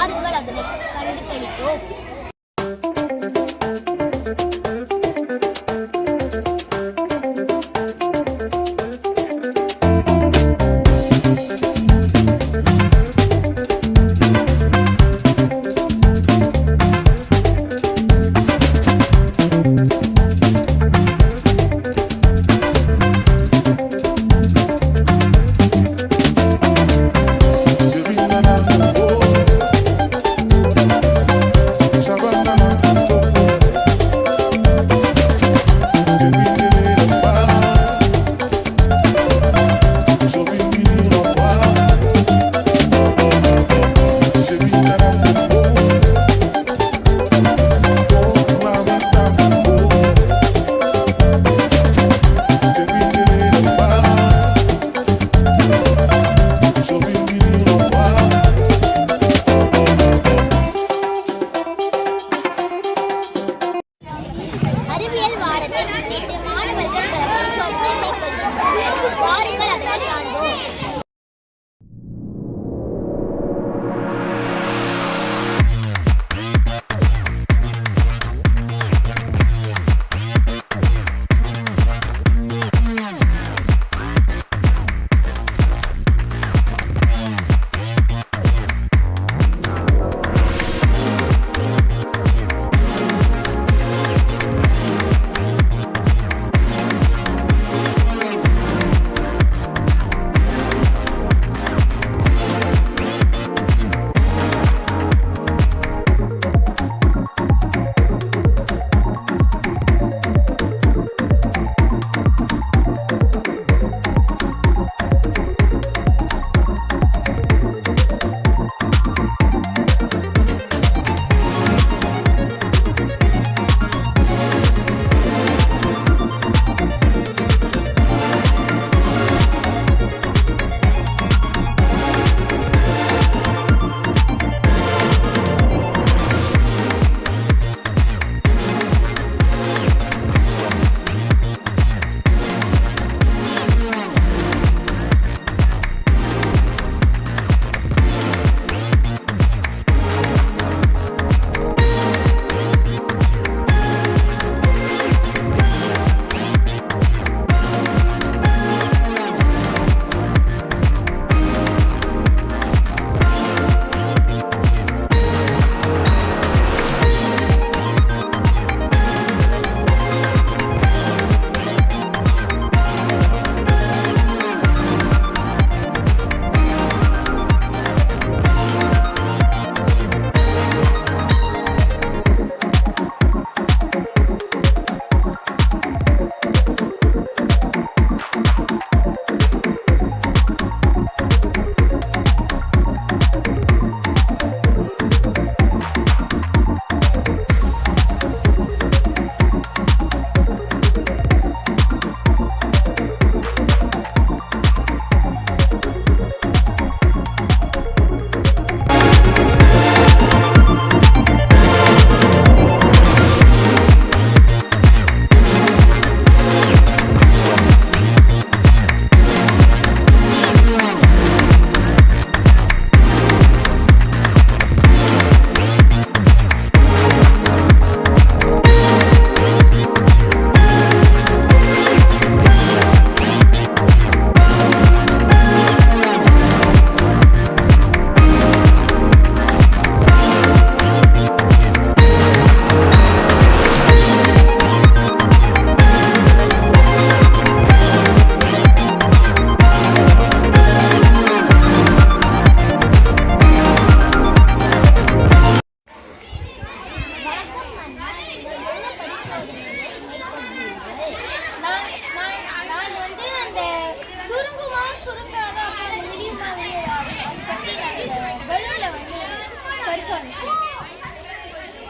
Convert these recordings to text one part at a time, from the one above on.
வாருங்கள் அதனை கண்டு கழிப்போம். அறிவியல் வாரத்தை முன்னிட்டு மாணவர்கள் தரப்பில் சோதனை மேற்கொள்கின்றனர். வாருங்கள் அதனை காண்போம்.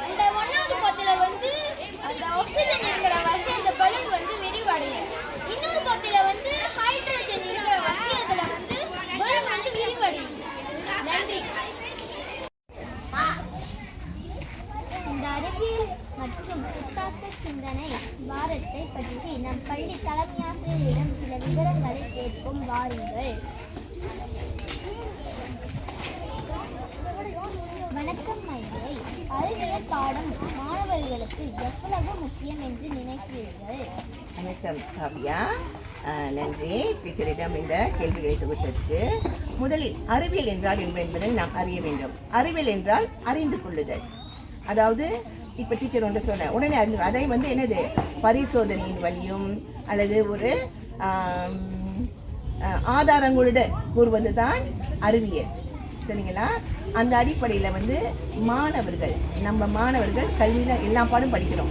அந்த 1வது பத்தில வந்து அந்த ஆக்சிஜன் இருக்கிற வசி அந்த பலூன் வந்து விரிவடையும். இன்னொரு பத்தில வந்து ஹைட்ரஜன் இருக்கிற வசி அதுல வந்து பலூன் வந்து விரிவடையும். நன்றி. இந்த அறிவியல் மற்றும் புத்தாக்க சிந்தனை வாரத்தை பற்றி நம் பள்ளி தலைமையாசிரியரிடம் சில விவரங்களை கேட்போம். வாருங்கள். வணக்கம் மைதிலை. அறிவியல் பாடம் மாணவர்களுக்கு எவ்வளவு முக்கியம் என்று நினைக்கிறீர்கள்? வணக்கம் காவியா. நன்றி டீச்சரிடம் இந்த கேள்விகளை தொகுத்ததற்கு. முதலில் அறிவியல் என்றால் என்ன என்பதை நாம் அறிய வேண்டும். அறிவியல் என்றால் அறிந்து கொள்ளுதல். அதாவது இப்போ டீச்சர் ஒன்று சொன்ன உடனே அறிந்து அதை என்னது பரிசோதனையின் வழியும் அல்லது ஒரு ஆதாரங்களுடன் கூறுவது தான் அறிவியல். சரிங்களா? அந்த அடிப்படையில் நம்ம மாணவர்கள் கல்வியில் எல்லா பாடம் படிக்கிறோம்.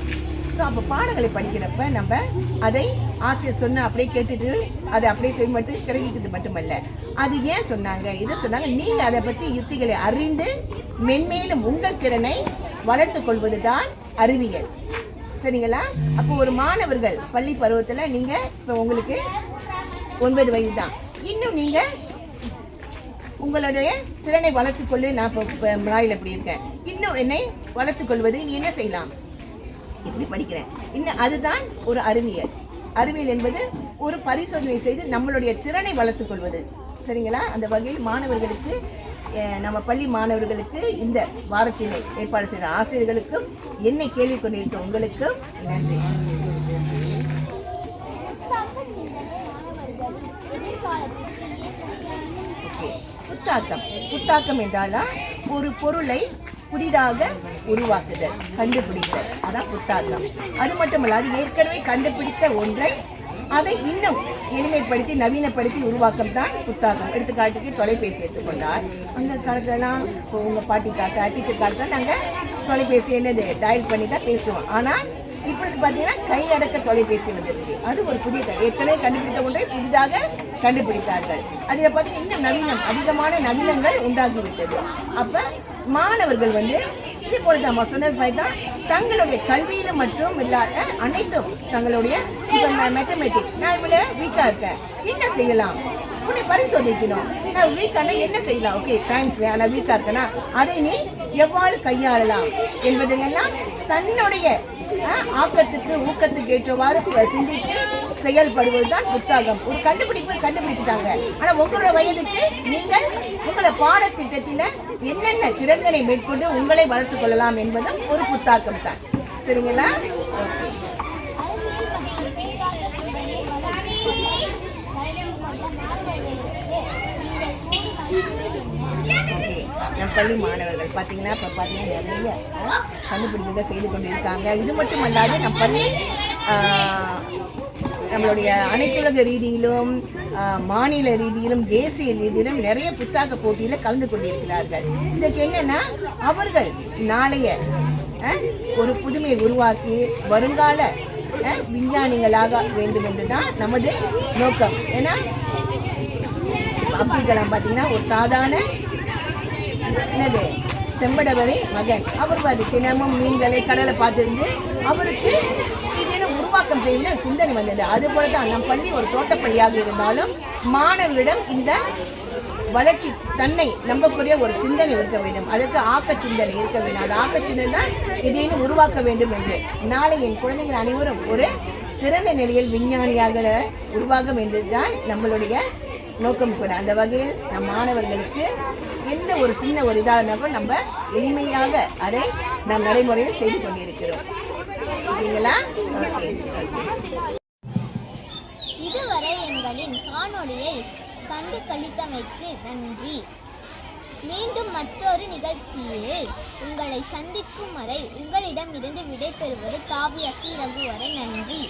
ஸோ அப்போ பாடங்களை படிக்கிறப்ப நம்ம அதை ஆசிரியர் சொன்ன அப்படியே கேட்டுட்டு அதை அப்படியே செய்வது கிடைக்கிறது மட்டுமல்ல, அது ஏன் சொன்னாங்க இதை சொன்னாங்க, நீங்கள் அதை பற்றி யுக்திகளை அறிந்து மென்மேலும் உங்கள் திறனை வளர்த்து கொள்வது தான் அறிவியல். சரிங்களா? அப்போ ஒரு மாணவர்கள் பள்ளி பருவத்தில் நீங்கள் இப்போ உங்களுக்கு 9 வயது தான், இன்னும் நீங்கள் உங்களுடைய திறனை வளர்த்துக்கொள்ளு. நான் இப்போ மலாயில் எப்படி இருக்கேன், இன்னும் என்னை வளர்த்துக்கொள்வது நீ என்ன செய்யலாம், இப்படி படிக்கிறேன் இன்னும், அதுதான் ஒரு அறிவியல். அறிவியல் என்பது ஒரு பரிசோதனை செய்து நம்மளுடைய திறனை வளர்த்துக் கொள்வது. சரிங்களா? அந்த வகையில் மாணவர்களுக்கு நம்ம பள்ளி மாணவர்களுக்கு இந்த வாரத்தினை ஏற்பாடு செய்த ஆசிரியர்களுக்கும் என்னை கேள்வி கொண்டிருக்க உங்களுக்கும் நன்றி. புத்தாக்கம் என்றாலா ஒரு பொருளை புதிதாக உருவாக்குதல், கண்டுபிடித்தல், அதான் புத்தாக்கம். அது மட்டுமல்ல, அது ஏற்கனவே கண்டுபிடித்த ஒன்றை அதை இன்னும் எளிமைப்படுத்தி நவீனப்படுத்தி உருவாக்கம் தான் புத்தாக்கம். எடுத்துக்காட்டுக்கு தொலைபேசி எடுத்துக்கொண்டால், அந்த காலத்துலலாம் இப்போ உங்கள் பாட்டி தாத்தா டீச்சர் காலத்தில் நாங்கள் தொலைபேசி என்னது டயல் பண்ணி தான் பேசுவோம். ஆனால் இப்பொழுது பார்த்தீங்கன்னா கையடக்க தொலைபேசி வந்துருச்சு. அது ஒரு புதிய ஏற்கனவே கண்டுபிடித்த ஒன்றை புதிதாக கண்டுபிடித்தார்கள். அதில் பார்த்தீங்கன்னா இன்னும் நவீனம், அதிகமான நவீனங்கள் உண்டாகிவிட்டது. அப்போ மாணவர்கள் இது போல தான் சொன்னது மாதிரி தான் தங்களுடைய கல்வியில மட்டும் இல்லாத அனைத்தும் தங்களுடைய இப்போ மேத்தமெட்டிக் நான் இவ்வளோ வீக்காக இருக்கேன், என்ன செய்யலாம், உன்னை பரிசோதிக்கணும். நான் வீக்கான என்ன செய்யலாம், ஓகே தேங்க்ஸ்ல ஆனால் வீக்காக இருக்கேன்னா அதை நீ எவ்வாறு கையாளலாம் என்பதெல்லாம் தன்னுடைய ஆக்கத்துக்கு ஊக்கத்துக்கு ஏற்றவாறு சிந்தித்து செயல்படுவதுதான் புத்தகம். ஒரு கண்டுபிடித்துட்டாங்க, ஆனா உங்களோட வயதுக்கு நீங்கள் உங்களை பாடத்திட்டத்தில் என்னென்ன திறன்களை மேற்கொண்டு உங்களை வளர்த்துக் கொள்ளலாம் என்பதும் ஒரு புத்தாக்கம் தான். சரிங்களா? நம் பள்ளி மாணவர்கள் பார்த்தீங்கன்னா இப்போ பார்த்தீங்கன்னா நிறைய கண்டுபிடிப்புகளை செய்து கொண்டு இருக்காங்க. இது மட்டும் அல்லாது நம் பள்ளி நம்மளுடைய அனைத்துலக ரீதியிலும் மாநில ரீதியிலும் தேசிய ரீதியிலும் நிறைய புத்தக போட்டியில் கலந்து கொண்டிருக்கிறார்கள். இதுக்கு என்னன்னா அவர்கள் நாளைய ஒரு புதுமையை உருவாக்கி வருங்கால விஞ்ஞானிகளாக வேண்டும் என்றுதான் நமது நோக்கம். ஏன்னா அப்துல் கலாம் பார்த்தீங்கன்னா ஒரு சாதாரண செம்படவரை மகன். அவர் தினமும் மீன்களை கடலை பார்த்திருந்து அவருக்கு இது உருவாக்கம் செய்யணும் சிந்தனை வந்தது. அது போலதான் நம் பள்ளி ஒரு தோட்டப்பள்ளியாக இருந்தாலும் மாணவர்களிடம் இந்த வளர்ச்சி தன்னை நம்பக்கூடிய ஒரு சிந்தனை இருக்க வேண்டும், அதற்கு ஆக்க சிந்தனை இருக்க வேண்டும். அது ஆக்க சிந்தனை தான் இதையும் உருவாக்க வேண்டும் என்று நாளை என் குழந்தைகள் அனைவரும் ஒரு சிறந்த நிலையில் விஞ்ஞானியாக உருவாகும் என்றுதான் நம்மளுடைய நோக்கம் கூட. அந்த வகையில் நம் மாணவர்களுக்கு எந்த ஒரு சின்ன ஒரு இதாக இருந்தாலும் நம்ம எளிமையாக அதை நாம் நடைமுறையில் செய்து கொண்டிருக்கிறோம். ஓகேங்களா? ஓகே. இதுவரை எங்களின் காணொளியை கண்டு கழித்தமைக்கு நன்றி. மீண்டும் மற்றொரு நிகழ்ச்சியில் உங்களை சந்திக்கும் வரை உங்களிடம் இருந்து விடைபெறுவது காவியா சி. ரகுவரன். நன்றி.